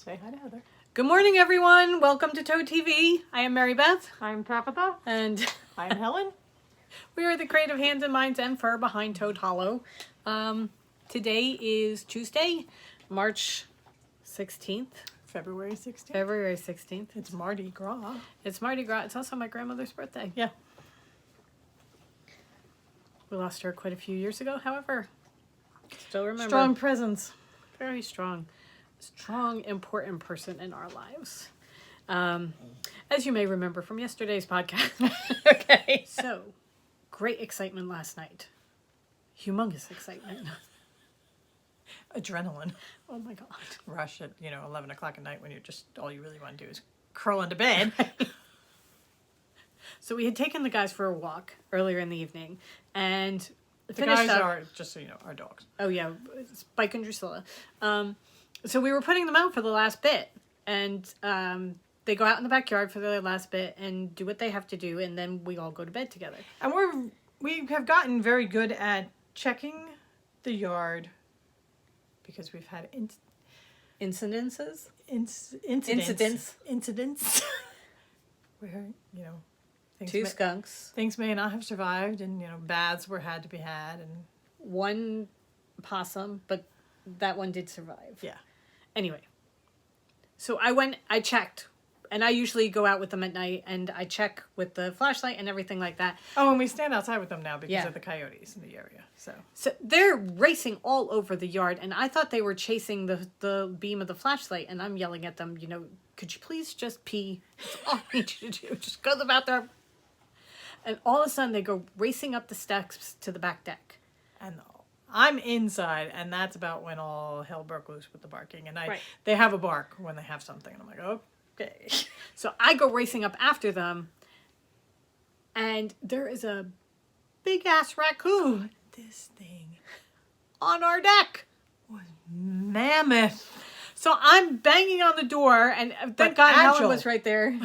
Say hi to Heather. Good morning, everyone. Welcome to Toad TV. I am Mary Beth. I'm Tabitha. And I'm Helen. we are the creative hands and minds and fur behind Toad Hollow. Today is Tuesday, March 16th. February 16th. February 16th. It's Mardi Gras. It's Mardi Gras. It's also my grandmother's birthday. Yeah. We lost her quite a few years ago, however. Still remember. Strong presence. Very strong. Strong, important person in our lives. As you may remember from yesterday's podcast. Okay. So, great excitement last night. Humongous excitement. Adrenaline. Oh my God. Rush at, 11 o'clock at night when you're just, all you really want to do is curl into bed. So we had taken the guys for a walk earlier in the evening and The finished guys up. are, just so you know, our dogs. Oh yeah, Spike and Drusilla. So we were putting them out for the last bit, and they go out in the backyard for the last bit and do what they have to do, and then we all go to bed together. And we have gotten very good at checking the yard because we've had Incidences? incidents where, Two skunks. things may not have survived, and baths had to be had, and One possum, but that one did survive. yeah. Anyway, so I checked, and I usually go out with them at night, and I check with the flashlight and everything like that. Oh, and we stand outside with them now because Yeah. of the coyotes in the area. So they're racing all over the yard, and I thought they were chasing the beam of the flashlight, and I'm yelling at them, could you please just pee? That's all I need you to do. Just go to the bathroom. And all of a sudden, they go racing up the steps to the back deck. And I'm inside, and that's about when all hell broke loose with the barking. And Right. they have a bark when they have something, and I'm like, okay. So I go racing up after them, and there is a big-ass raccoon This thing on our deck. was mammoth. So I'm banging on the door, and thank But God Helen agile. was right there.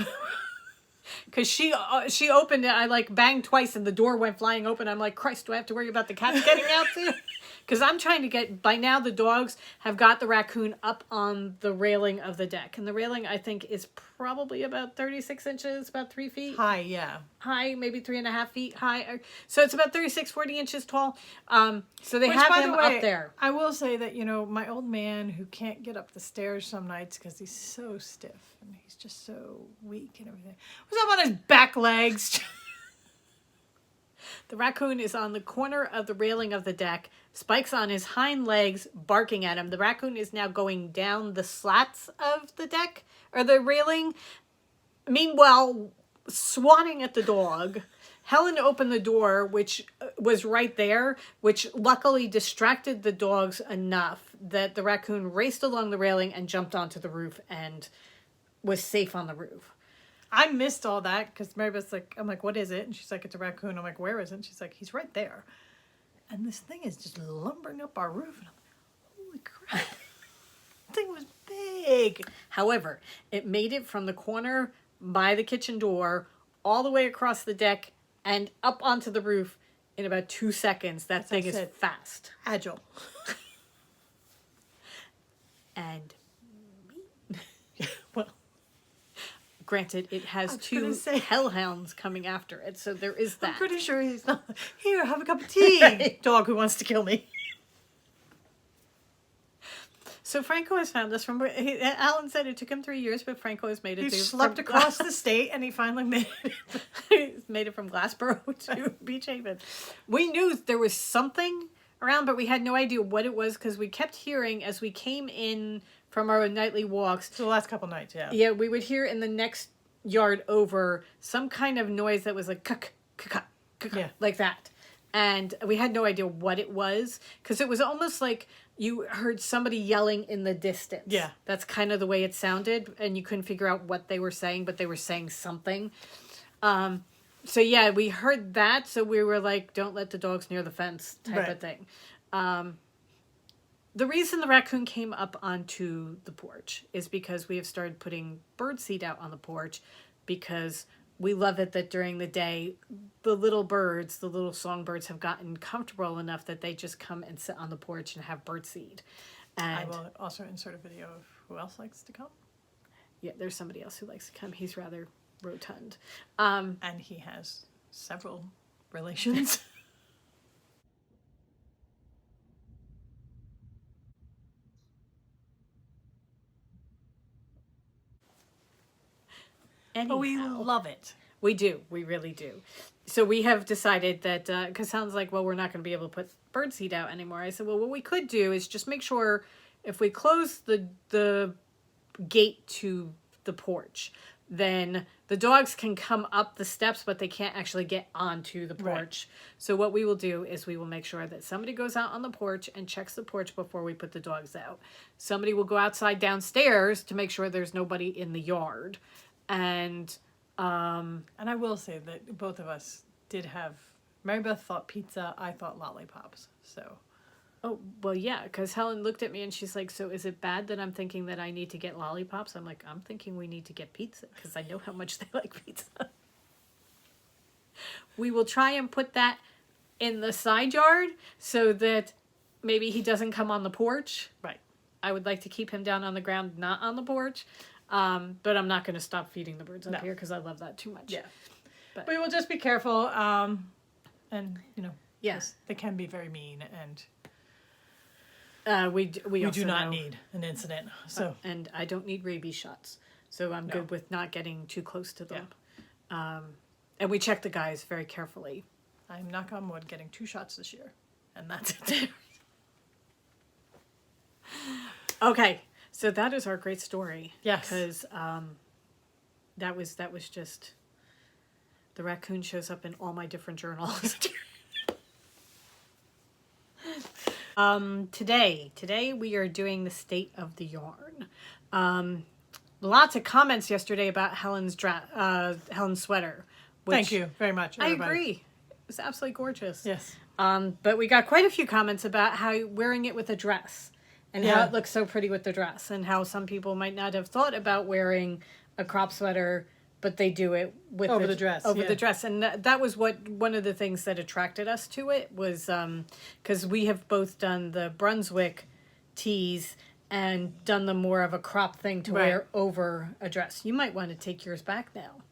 Because she opened it. I banged twice, and the door went flying open. I'm like, Christ, do I have to worry about the cats getting out too? Because I'm trying to get, by now the dogs have got the raccoon up on the railing of the deck. And the railing, I think, is probably about 36 inches, about 3 feet. Hi, yeah. High, maybe 3.5 feet high. So it's about 36, 40 inches tall. So they Which, have by him the way, up there. I will say that, my old man who can't get up the stairs some nights because he's so stiff and he's just so weak and everything, was up on his back legs. The raccoon is on the corner of the railing of the deck. Spike's on his hind legs, barking at him. The raccoon is now going down the slats of the deck, or the railing. Meanwhile, swatting at the dog. Helen opened the door, which was right there, which luckily distracted the dogs enough that the raccoon raced along the railing and jumped onto the roof and was safe on the roof. I missed all that because Mary Beth's like, I'm like, what is it? And she's like, it's a raccoon. I'm like, where is it? And she's like, he's right there. And this thing is just lumbering up our roof. And I'm like, holy crap. The thing was big. However, it made it from the corner by the kitchen door all the way across the deck and up onto the roof in about 2 seconds. That thing is fast. Agile. And Well, granted, it has two gonna say- hellhounds coming after it, so there is that. I'm pretty sure he's not. Here, have a cup of tea. Dog who wants to kill me. So Franco has found us from... Alan said it took him 3 years, but Franco has made it. He slept across the state and he finally made it. He's made it from Glassboro to Beach Haven. We knew there was something around, but we had no idea what it was because we kept hearing as we came in from our nightly walks. So the last couple nights, yeah. Yeah, we would hear in the next yard over some kind of noise that was like kuck, kuck, kuck, Yeah. like that. And we had no idea what it was because it was almost like you heard somebody yelling in the distance. Yeah. That's kind of the way it sounded, and you couldn't figure out what they were saying, but they were saying something. So yeah, we heard that, so we were like, don't let the dogs near the fence type of thing. The reason the raccoon came up onto the porch is because we have started putting birdseed out on the porch because we love it that during the day, the little birds, the little songbirds have gotten comfortable enough that they just come and sit on the porch and have birdseed. And I will also insert a video of who else likes to come? Yeah, there's somebody else who likes to come. He's rather rotund. And he has several relations. Anyhow, But we love it. We do. We really do. So we have decided that, because sounds like, well, we're not going to be able to put birdseed out anymore. I said, well, what we could do is just make sure if we close the gate to the porch, then the dogs can come up the steps, but they can't actually get onto the porch. Right. So what we will do is we will make sure that somebody goes out on the porch and checks the porch before we put the dogs out. Somebody will go outside downstairs to make sure there's nobody in the yard. And I will say that both of us did have, Mary Beth thought pizza, I thought lollipops, so. Oh, well, yeah, because Helen looked at me and she's like, so is it bad that I'm thinking that I need to get lollipops? I'm like, I'm thinking we need to get pizza because I know how much they like pizza. We will try and put that in the side yard so that maybe he doesn't come on the porch. Right. I would like to keep him down on the ground, not on the porch. But I'm not going to stop feeding the birds up here because I love that too much. Yeah. But we will just be careful. And, you know, yes, they can be very mean, and we do not need an incident. So and I don't need rabies shots, so I'm good with not getting too close to them. Yeah. And we check the guys very carefully. I'm, knock on wood, getting 2 shots this year, and that's it. Okay. So that is our great story. Yes. Because that was just, the raccoon shows up in all my different journals. Today we are doing the state of the yarn. Lots of comments yesterday about Helen's sweater. Which Thank you very much, everybody. I agree. It was absolutely gorgeous. Yes. But we got quite a few comments about how wearing it with a dress. And how it looks so pretty with the dress, and how some people might not have thought about wearing a crop sweater, but they do it with the dress. Over the dress, and that was one of the things that attracted us to it was because we have both done the Brunswick tees and done the more of a crop thing to wear over a dress. You might want to take yours back now.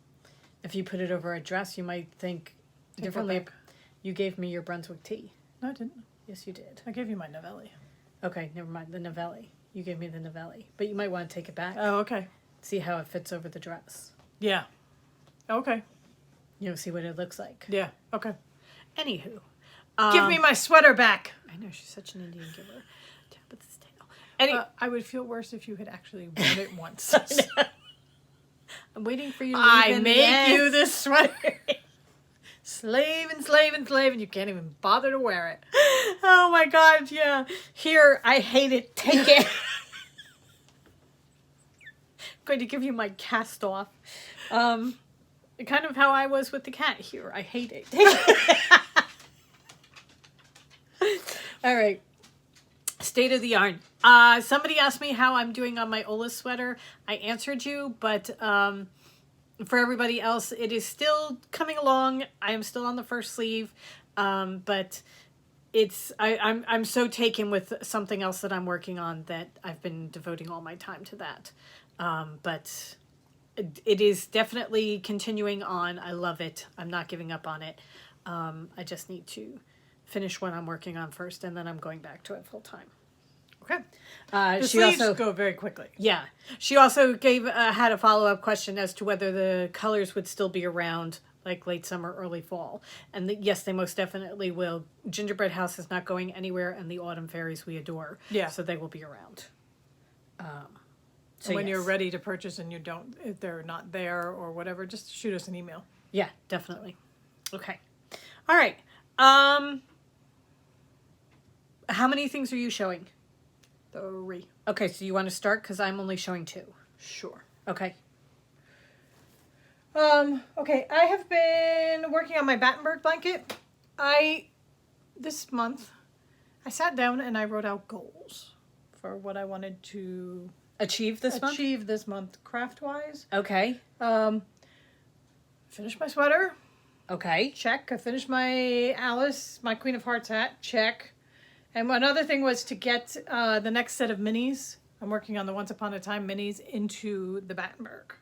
If you put it over a dress, you might think differently. You gave me your Brunswick tee. No, I didn't. Yes, you did. I gave you my Novelli. Okay, never mind. The Novelli. You gave me the Novelli. But you might want to take it back. Oh, okay. See how it fits over the dress. Yeah. Okay. You know, see what it looks like. Yeah. Okay. Anywho. Give me my sweater back. I know, she's such an Indian giver. Tap with this tail. I would feel worse if you had actually worn it once. I'm waiting for you to I make you this sweater. Slave and slave and slave, and you can't even bother to wear it. Oh my God, yeah. Here, I hate it. Take it. I'm going to give you my cast off. Kind of how I was with the cat. Here, I hate it. Take it. All right. State of the yarn. Somebody asked me how I'm doing on my Ola sweater. I answered you, but for everybody else, it is still coming along. I am still on the first sleeve, but I'm so taken with something else that I'm working on that I've been devoting all my time to that. But it is definitely continuing on. I love it. I'm not giving up on it. I just need to finish what I'm working on first, and then I'm going back to it full time. Okay. The she sleeves also go very quickly. Yeah. She also had a follow-up question as to whether the colors would still be around like late summer, early fall. And yes, they most definitely will. Gingerbread House is not going anywhere, and the Autumn Fairies we adore. Yeah. So they will be around. So when you're ready to purchase and if they're not there or whatever, just shoot us an email. Yeah, definitely. Okay. All right. How many things are you showing? 3. Okay, so you want to start? Because I'm only showing 2. Sure. Okay. Okay, I have been working on my Battenberg blanket. This month, I sat down and I wrote out goals for what I wanted to achieve this month craft-wise. Okay. Finish my sweater. Okay. Check. I finished my Alice, my Queen of Hearts hat. Check. And another thing was to get the next set of minis I'm working on the Once Upon a Time minis into the Battenberg.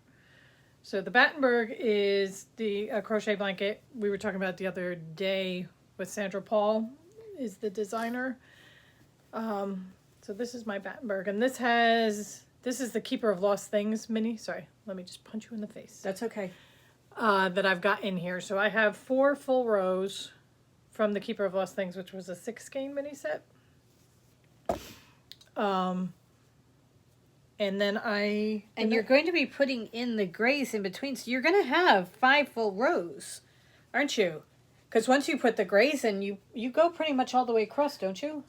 So the Battenberg is the crochet blanket we were talking about the other day with Sandra Paul is the designer. So this is my Battenberg, and this is the Keeper of Lost Things mini. Sorry, let me just punch you in the face. That's okay. That I've got in here. So I have 4 full rows from the Keeper of Lost Things, which was a 6 skein mini set. And then And you're going to be putting in the grays in between, so you're going to have 5 full rows, aren't you? Because once you put the grays in, you go pretty much all the way across, don't you?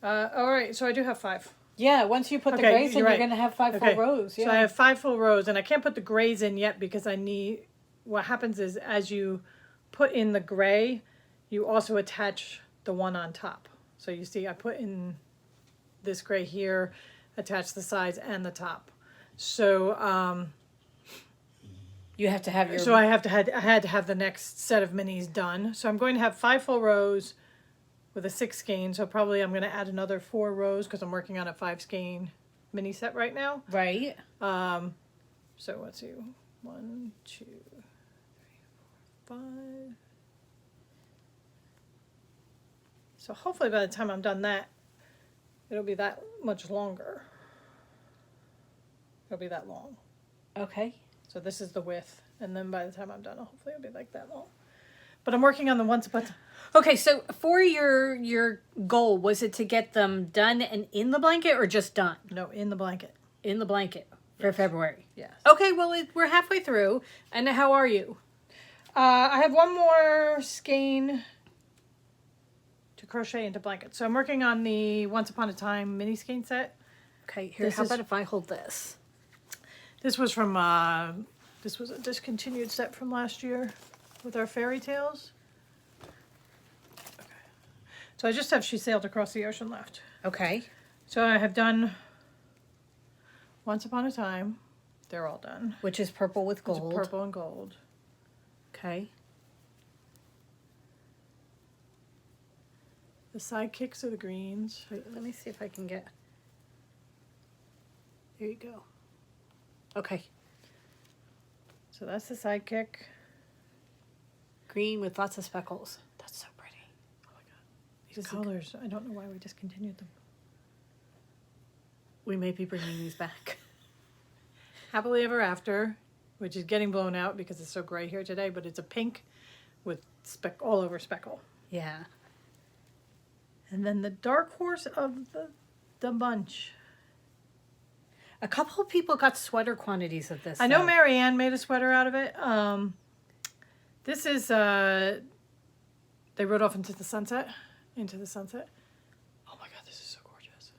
all right, so I do have 5. Yeah, once you put the grays in, you're going to have 5 full rows. Yeah. So I have 5 full rows, and I can't put the grays in yet because what happens is as you put in the gray, you also attach the one on top. So you see I put in this gray here, attach the sides and the top. So you have to have your... So I had to have the next set of minis done. So I'm going to have 5 full rows with a 6 skein. So probably I'm going to add another 4 rows because I'm working on a 5 skein mini set right now. Right. So let's see. 1, 2, 3, 4, 5. So hopefully by the time I'm done that, it'll be that much longer. It'll be that long. Okay. So this is the width, and then by the time I'm done, hopefully it'll be like that long. But I'm working on the Once Upon a Time. Okay, so for your goal, was it to get them done and in the blanket or just done? No, in the blanket. In the blanket for February. Yes. Okay, well, we're halfway through. And how are you? I have 1 more skein to crochet into blanket. So I'm working on the Once Upon a Time mini skein set. Okay, here, how about if I hold this? This was from, this was a discontinued set from last year with our fairy tales. Okay. So I just have She Sailed Across the Ocean left. Okay. So I have done Once Upon a Time. They're all done. Which is purple with gold. It's purple and gold. Okay. The sidekicks are the greens. Wait, let me see if I can get... There you go. Okay. So that's the sidekick. Green with lots of speckles. That's so pretty. Oh my god. These colors, I don't know why we discontinued them. We may be bringing these back. Happily Ever After, which is getting blown out because it's so gray here today, but it's a pink with all over speckle. Yeah. And then the dark horse of the bunch. A couple of people got sweater quantities of this. I know Marianne made a sweater out of it. This is, they rode off into the sunset. Oh my god, this is so gorgeous.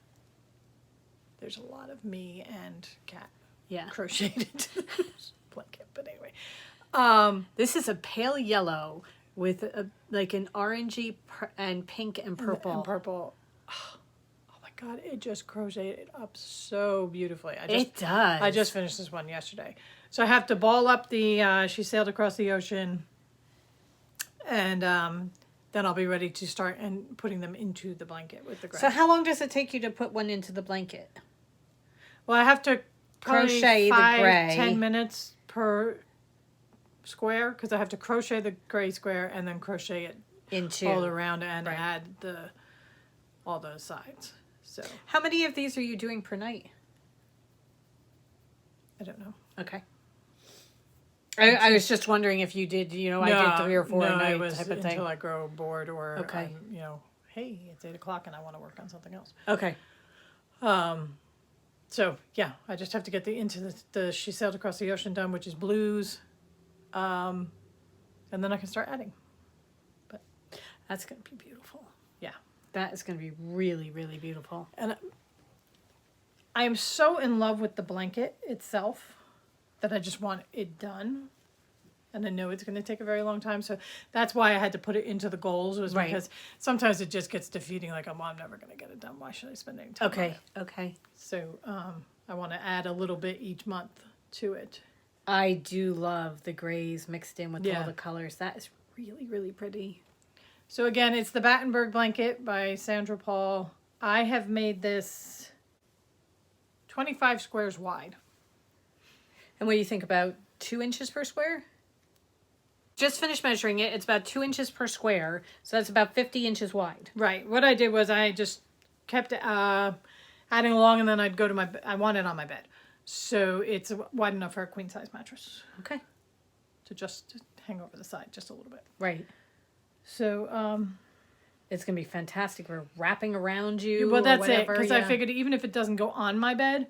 There's a lot of me and Kat crocheted into this blanket. But anyway. This is a pale yellow with like an orangey and pink and purple. And purple. Oh my god, it just crocheted up so beautifully. It does. I just finished this one yesterday. So I have to ball up the She Sailed Across the Ocean, and then I'll be ready to start and putting them into the blanket with the grass. So how long does it take you to put one into the blanket? Well, I have to crochet 5, the gray. 10 minutes per square because I have to crochet the gray square and then crochet it into all around and add all those sides. So how many of these are you doing per night? I don't know. Okay. I was just wondering if you did, I did 3 or 4 a night type of thing. Until I grow bored or hey, it's 8 o'clock and I want to work on something else. Okay. So yeah, I just have to get into the She Sailed Across the Ocean done, which is blues, and then I can start adding. But that's going to be beautiful. Yeah. That is going to be really, really beautiful. And I am so in love with the blanket itself that I just want it done. And I know it's going to take a very long time. So that's why I had to put it into the goals, was because sometimes it just gets defeating. Like, I'm never going to get it done. Why should I spend any time on it? Okay. So I want to add a little bit each month to it. I do love the grays mixed in with all the colors. That is really, really pretty. So again, it's the Battenberg blanket by Sandra Paul. I have made this 25 squares wide. And what do you think, about 2 inches per square? Just finished measuring it. It's about 2 inches per square. So that's about 50 inches wide. Right. What I did was I just kept adding along, and then I'd go to I want it on my bed. So it's wide enough for a queen size mattress. Okay. To just hang over the side just a little bit. Right. So, it's going to be fantastic for wrapping around you. well, that's whatever. it. Because I figured even if it doesn't go on my bed,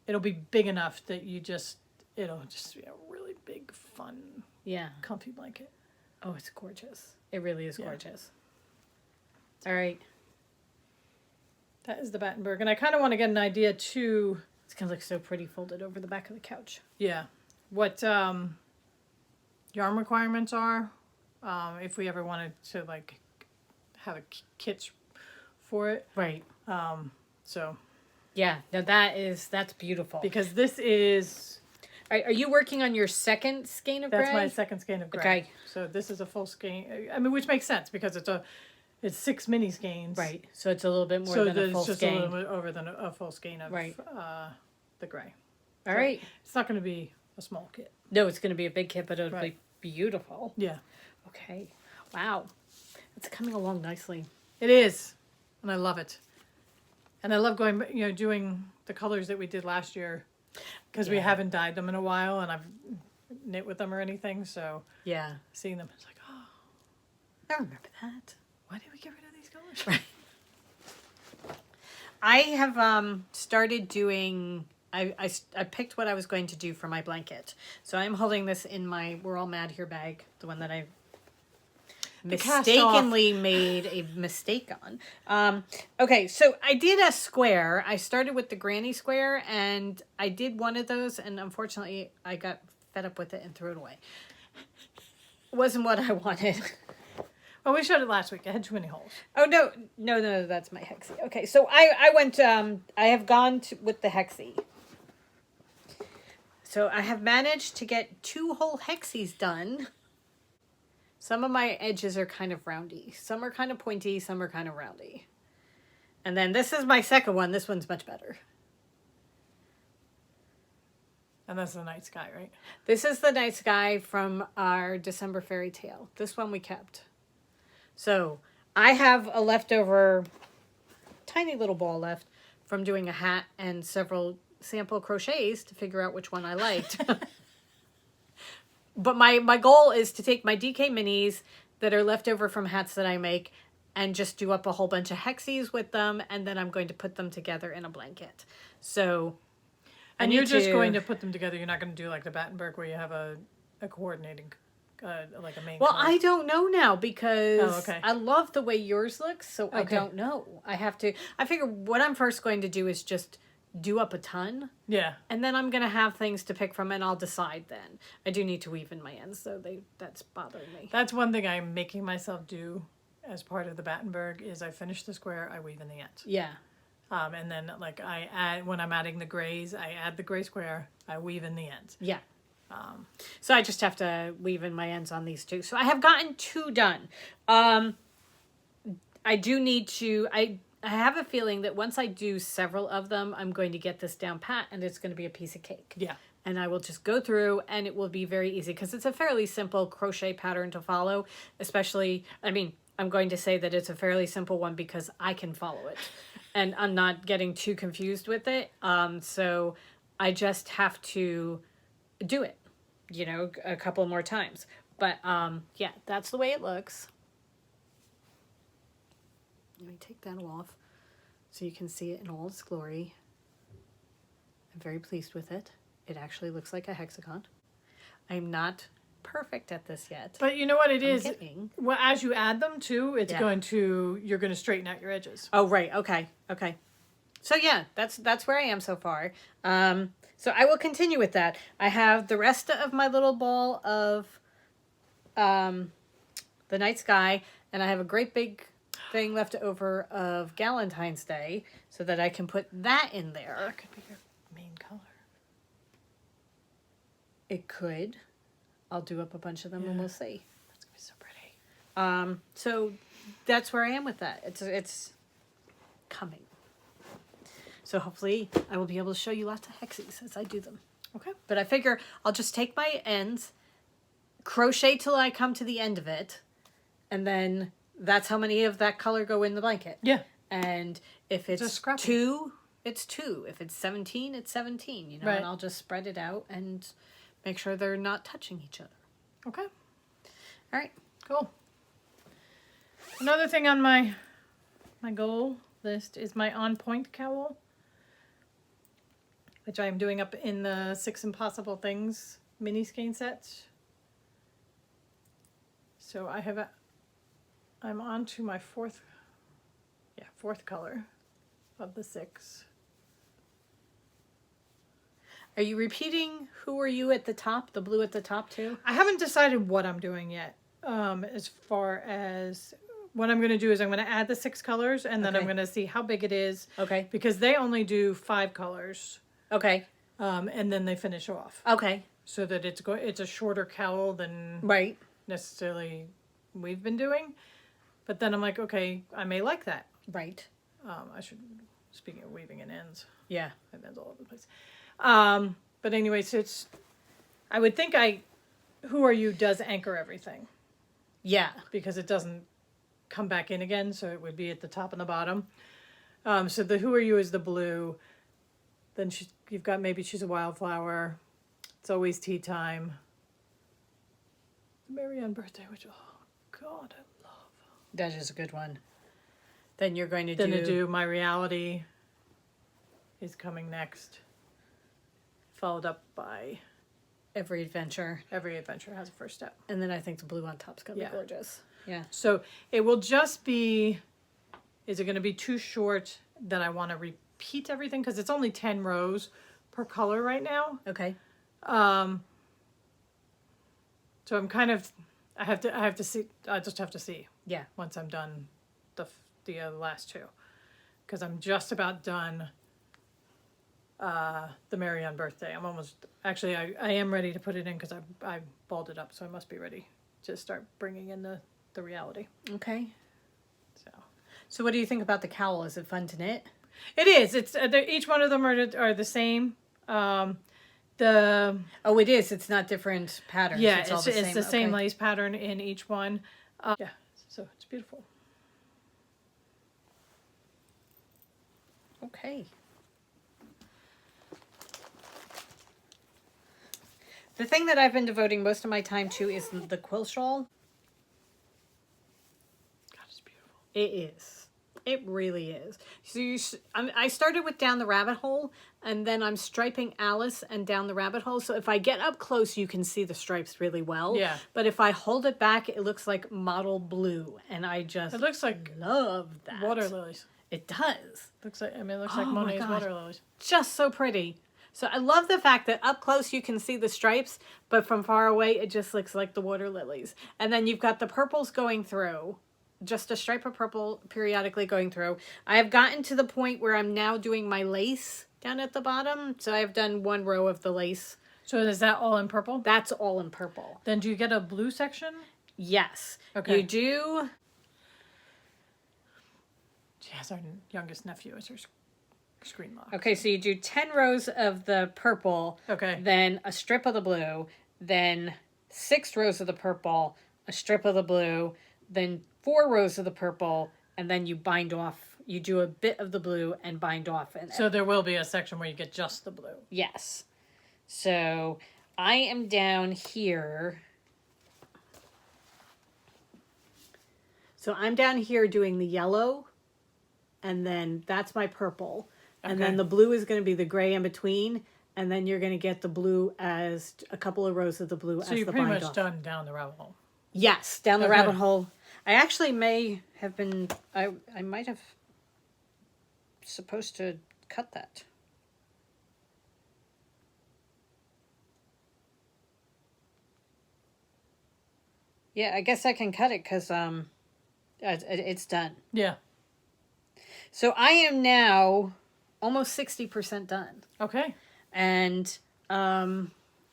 it'll be big enough that it'll just be a really big, fun, comfy blanket. Oh, it's gorgeous. It really is gorgeous. All right. That is the Battenberg. And I kind of want to get an idea, too. It's going to look so pretty folded over the back of the couch. Yeah. What yarn requirements are. If we ever wanted to, like, have a kit for it. Right. So. Yeah. Now that's beautiful. Because this is... Are you working on your second skein of gray? That's my second skein of gray. Okay. So this is a full skein. I mean, which makes sense because it's 6 mini skeins. Right. So it's a little bit more than a full it's just skein. a little bit over than a full skein of the gray. All right. It's not going to be a small kit. No, it's going to be a big kit, but it'll be beautiful. Yeah. Okay. Wow. It's coming along nicely. It is. And I love it. And I love doing the colors that we did last year because we haven't dyed them in a while and I've knit with them or anything. So seeing them, it's like, oh, I remember that. Why did we get rid of these colors? Right. I have started doing... I picked what I was going to do for my blanket. So I'm holding this in my We're All Mad Here bag, the one that I mistakenly made a mistake on. Okay, so I did a square. I started with the granny square, and I did one of those, and unfortunately I got fed up with it and threw it away. It wasn't what I wanted. Well, we showed it last week. It had too many holes. Oh, no, that's my hexie. Okay, so I went, I have gone with the hexie. So I have managed to get 2 whole hexies done. Some of my edges are kind of roundy. Some are kind of pointy. Some are kind of roundy. And then this is my second one. This one's much better. And that's the night sky, right? This is the night sky from our December fairy tale. This one we kept. So I have a leftover tiny little ball left from doing a hat and several sample crochets to figure out which one I liked. But my goal is to take my DK minis that are left over from hats that I make and just do up a whole bunch of hexies with them, and then I'm going to put them together in a blanket. So, and you're just going to put them together. You're not going to do like the Battenberg where you have a coordinating, like a main. Well, color. I don't know now because I love the way yours looks, so I don't know. I figure what I'm first going to do is just do up a ton. Yeah. And then I'm going to have things to pick from and I'll decide then. I do need to weave in my ends, so that's bothering me. That's one thing I'm making myself do as part of the Battenberg is I finish the square, I weave in the ends. Yeah. And then like I add, when I'm adding the grays, I add the gray square, I weave in the ends. Yeah. So I just have to weave in my ends on these 2. So I have gotten 2 done. I do need to, I have a feeling that once I do several of them, I'm going to get this down pat and it's going to be a piece of cake. Yeah. And I will just go through and it will be very easy because it's a fairly simple crochet pattern to follow, especially, I mean, I'm going to say that it's a fairly simple one because I can follow it and I'm not getting too confused with it. So I just have to do it, a couple more times. But yeah, that's the way it looks. Let me take that off so you can see it in all its glory. I'm very pleased with it. It actually looks like a hexagon. I'm not perfect at this yet. But you know what it is? Getting. Well, as you add them too, it's you're going to straighten out your edges. Oh, right. Okay. So yeah, that's where I am so far. So I will continue with that. I have the rest of my little ball of the night sky, and I have a great big thing left over of Galentine's Day so that I can put that in there. That could be your main color. It could. I'll do up a bunch of them and we'll see. That's going to be so pretty. So that's where I am with that. It's coming. So hopefully I will be able to show you lots of hexies as I do them. Okay. But I figure I'll just take my ends, crochet till I come to the end of it, and then that's how many of that color go in the blanket. Yeah. And if it's Just scrappy. 2, it's 2. If it's 17, it's 17, you know, Right. and I'll just spread it out and make sure they're not touching each other. Okay. All right. Cool. Another thing on my goal list is my on point cowl, which I am doing up in the 6 Impossible Things mini skein sets. So I'm on to my fourth color of the 6. Are you repeating who are you at the top, the blue at the top too? I haven't decided what I'm doing yet. As far as what I'm going to do is I'm going to add the 6 colors, and then I'm Okay. going to see how big it is. Okay. Because they only do 5 colors, Okay. and then they finish off. Okay. So that it's a shorter cowl than Right. necessarily we've been doing. But then I'm like, okay, I may like that. Right. Speaking of weaving in ends, Yeah. I have ends all over the place. But anyway, so I would think Who Are You does anchor everything. Yeah. Because it doesn't come back in again, so it would be at the top and the bottom. So the Who Are You is the blue. Then you've got Maybe She's a Wildflower. It's Always Tea Time. Marianne Birthday, which, oh God, I love. That is a good one. Then you're going to do My Reality is coming next. Followed up by Every Adventure. Every Adventure Has a First Step. And then I think the blue on top's going to Yeah. be gorgeous. Yeah. So it will just be, is it going to be too short that I want to repeat everything? Because it's only 10 rows per color right now. Okay. So I'm kind of, I have to see, I just have to see Yeah. once I'm done the last 2. Because I'm just about done the Marianne Birthday. I'm almost, actually I am ready to put it in because I balled it up, so I must be ready to start bringing in the reality. Okay. So So what do you think about the cowl? Is it fun to knit? it is. It's each one of them are the same. Oh, it is. It's not different patterns. Yeah, all it's the same Okay. lace pattern in each one. Yeah, so it's beautiful. Okay. The thing that I've been devoting most of my time to is the quilt shawl. God, it's beautiful. It is. It really is. So I started with Down the Rabbit Hole, and then I'm striping Alice and Down the Rabbit Hole. So if I get up close, you can see the stripes really well. Yeah. But if I hold it back, it looks like mottled blue, and I just It looks like love that. water lilies. It does. It looks like Oh my Monet's God. water lilies. Just so pretty. So I love the fact that up close you can see the stripes, but from far away it just looks like the water lilies. And then you've got the purples going through, just a stripe of purple periodically going through. I have gotten to the point where I'm now doing my lace down at the bottom. So I've done 1 row of the lace. So is that all in purple? That's all in purple. Then do you get a blue section? Yes. Okay. You do. She has our youngest nephew as her screen lock. Okay, so you do 10 rows of the purple. Okay. Then a strip of the blue. Then 6 rows of the purple. A strip of the blue. Then 4 rows of the purple. And then you bind off. You do a bit of the blue and bind off. And So there will be a section where you get just the blue. yes. So I am down here. So I'm down here doing the yellow. And then that's my purple. And then Okay. the blue is going to be the gray in between. And then you're going to get the blue as a couple of rows of the blue So as you're the pretty bind much off. done down the rabbit hole. Yes, down the Okay. rabbit hole. I actually may have been, I might have supposed to cut that. Yeah, I guess I can cut it because it's done. Yeah. So I am now almost 60% done. Okay. And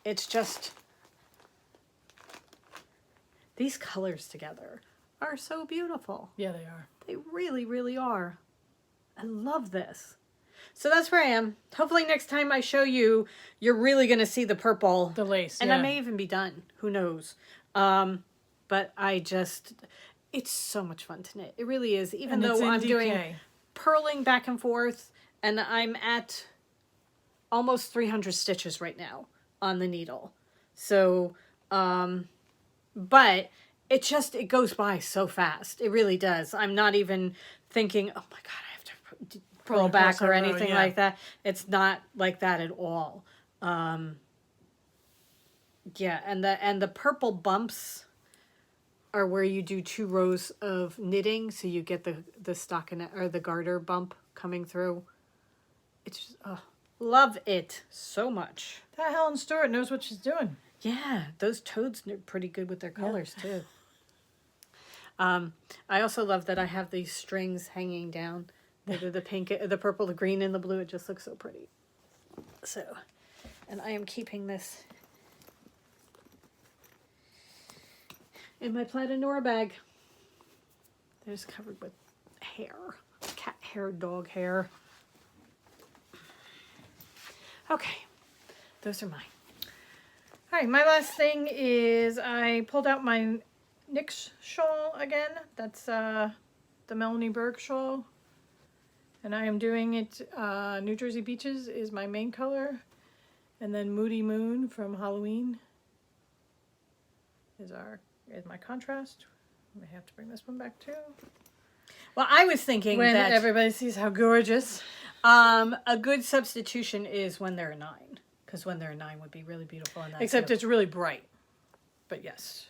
it's just, these colors together are so beautiful. Yeah, they are. They really, really are. I love this. So that's where I am. Hopefully next time I show you, you're really going to see the purple. The lace, And yeah. I may even be done. Who knows? But it's so much fun to knit. It really is. Even And it's though in I'm doing DK. purling back and forth, and I'm at almost 300 stitches right now on the needle. So, but it goes by so fast. It really does. I'm not even thinking, oh my God, I have to purl back or anything like that. It's not like that at all. Yeah, and the purple bumps are where you do 2 rows of knitting, so you get the stockinette or the garter bump coming through. It's just, love it so much. That Helen Stewart knows what she's doing. Yeah, those toads are pretty good with their colors too. I also love that I have these strings hanging down. They do the pink, the purple, the green, and the blue. It just looks so pretty. So, and I am keeping this in my Platinora bag. They're just covered with hair. Cat hair, dog hair. Okay. Those are mine. All right, my last thing is I pulled out my NYX shawl again. That's the Melanie Berg shawl. And I am doing it, New Jersey Beaches is my main color. And then Moody Moon from Halloween is my contrast. I may have to bring this one back too. Well, I was thinking When that everybody sees how gorgeous. a good substitution is When There Are 9. Because When There Are 9 would be really beautiful in that Except too. it's really bright. But yes.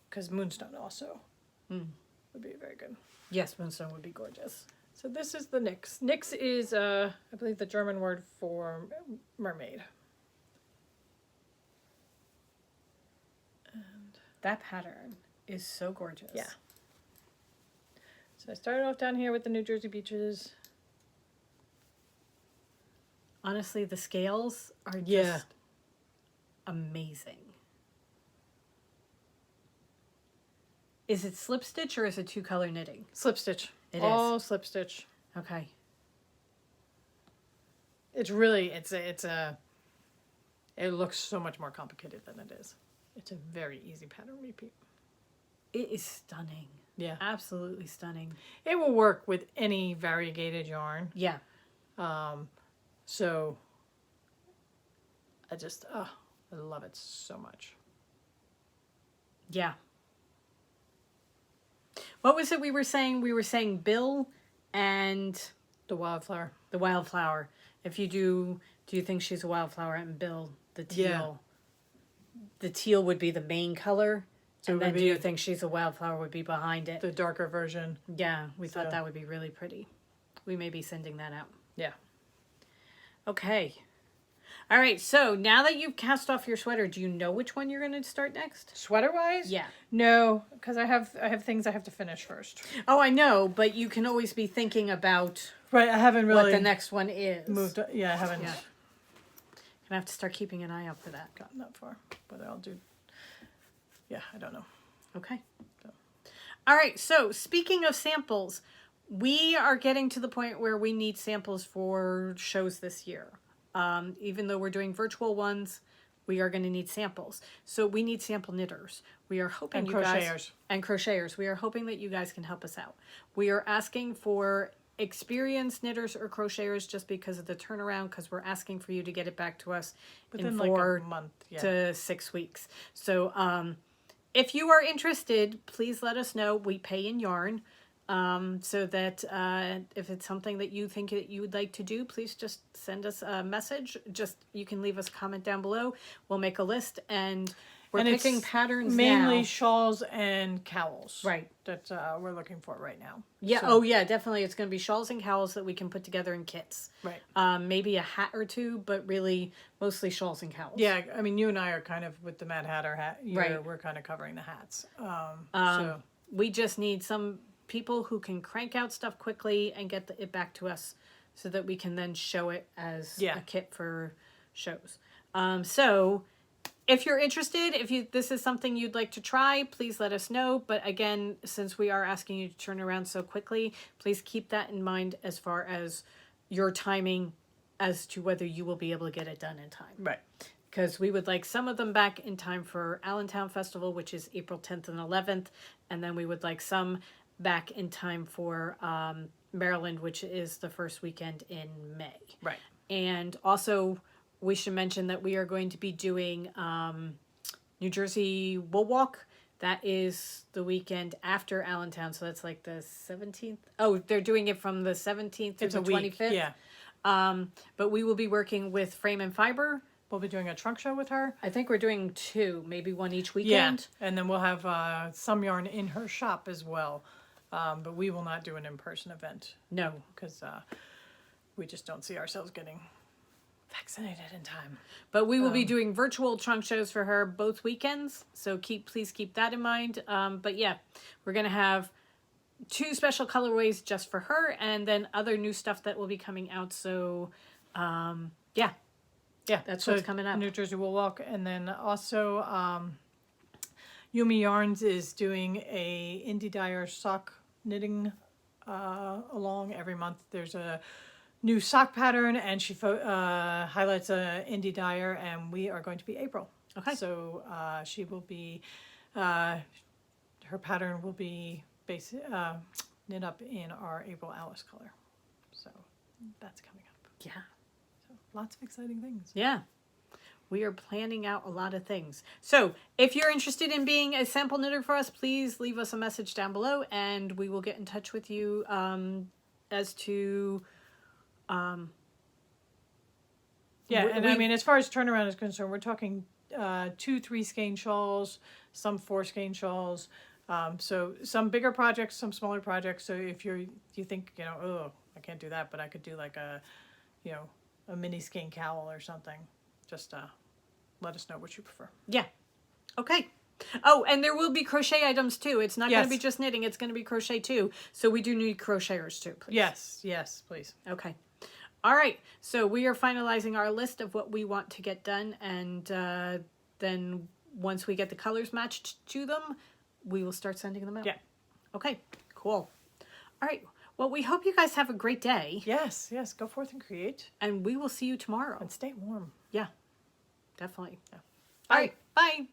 Because Moonstone also would be very good. Yes, Moonstone would be gorgeous. So this is the NYX. NYX is, I believe, the German word for mermaid. And That pattern is so gorgeous. yeah. So I started off down here with the New Jersey Beaches. Honestly, the scales are just Yeah. amazing. Is it slip stitch or is it 2-color knitting? Slip stitch. It All is. slip stitch. Okay. It's really, it looks so much more complicated than it is. It's a very easy pattern repeat. It is stunning. Yeah. Absolutely stunning. It will work with any variegated yarn. Yeah. So I just, I love it so much. Yeah. What was it we were saying? We were saying Bill and The wildflower. the wildflower. If you do you think she's a wildflower? And Bill, the teal. Yeah. The teal would be the main color. So And it then would do you be think she's a wildflower would be behind it? the darker version. Yeah, we thought So- that would be really pretty. We may be sending that out. Yeah. Okay. All right, so now that you've cast off your sweater, do you know which one you're going to start next? Sweater wise? Yeah. No, because I have things I have to finish first. Oh, I know, but you can always be thinking about Right, I haven't really what the next one is. moved. Yeah, I haven't Yeah. Gonna have to start keeping an eye out for that. gotten that far. Whether I'll do. Yeah, I don't know. Okay. So. All right, so speaking of samples, we are getting to the point where we need samples for shows this year. Even though we're doing virtual ones, we are going to need samples. So we need sample knitters. We are hoping And you crocheters. guys and crocheters. We are hoping that you guys can help us out. We are asking for experienced knitters or crocheters just because of the turnaround, because we're asking for you to get it back to us Within in like 4 a month. Yeah. to 6 weeks. So if you are interested, please let us know. We pay in yarn. So that if it's something that you think that you would like to do, please just send us a message. You can leave us a comment down below. We'll make a list, and we're And it's picking patterns mainly now. shawls and cowls. Right. That we're looking for right now. Yeah. So- Oh, yeah. Definitely, it's going to be shawls and cowls that we can put together in kits. Right. Maybe a hat or two, but really mostly shawls and cowls. Yeah, I mean, you and I are kind of with the Mad Hatter hat. Right. We're kind of covering the hats. So We just need some people who can crank out stuff quickly and get it back to us so that we can then show it as Yeah. a kit for shows. So if you're interested, this is something you'd like to try, please let us know. But again, since we are asking you to turn around so quickly, please keep that in mind as far as your timing as to whether you will be able to get it done in time. Right. Because we would like some of them back in time for Allentown Festival, which is April 10th and 11th. And then we would like some back in time for Maryland, which is the first weekend in May. Right. And also, we should mention that we are going to be doing New Jersey Wool Walk. That is the weekend after Allentown, so that's like the 17th. Oh, they're doing it from the 17th to the 25th. Yeah. But we will be working with Frame and Fiber. We'll be doing a trunk show with her. I think we're doing 2, maybe 1 each Yeah. weekend. And then we'll have some yarn in her shop as well. But we will not do an in-person event. No. Because we just don't see ourselves getting vaccinated in time. But we will be doing virtual trunk shows for her both weekends. So please keep that in mind. But yeah, we're going to have 2 special colorways just for her, and then other new stuff that will be coming out. So yeah. Yeah, That's what's coming up. New Jersey Wool Walk. And then also Yumi Yarns is doing a indie dyer sock knitting along every month. There's a new sock pattern, and she highlights a indie dyer, and we are going to be April. Okay. So she will be, her pattern will be knit up in our April Alice color. So that's coming up. Yeah. So lots of exciting things. Yeah. We are planning out a lot of things. So if you're interested in being a sample knitter for us, please leave us a message down below, and we will get in touch with you as to... Yeah, and I mean, as far as turnaround is concerned, we're talking 2-3 skein shawls, some 4 skein shawls. So some bigger projects, some smaller projects. So if you think, oh, I can't do that, but I could do like a mini skein cowl or something. Just let us know what you prefer. Yeah. Okay. Oh, and there will be crochet items too. It's not going to be Yes. just knitting. It's going to be crochet too. So we do need crocheters too, please. Yes, please. Okay. All right. So we are finalizing our list of what we want to get done. And then once we get the colors matched to them, we will start sending them out. Yeah. Okay. Cool. All right. Well, we hope you guys have a great day. Yes. Go forth and create. And we will see you tomorrow. And stay warm. Yeah. Definitely. Yeah. All right. Bye.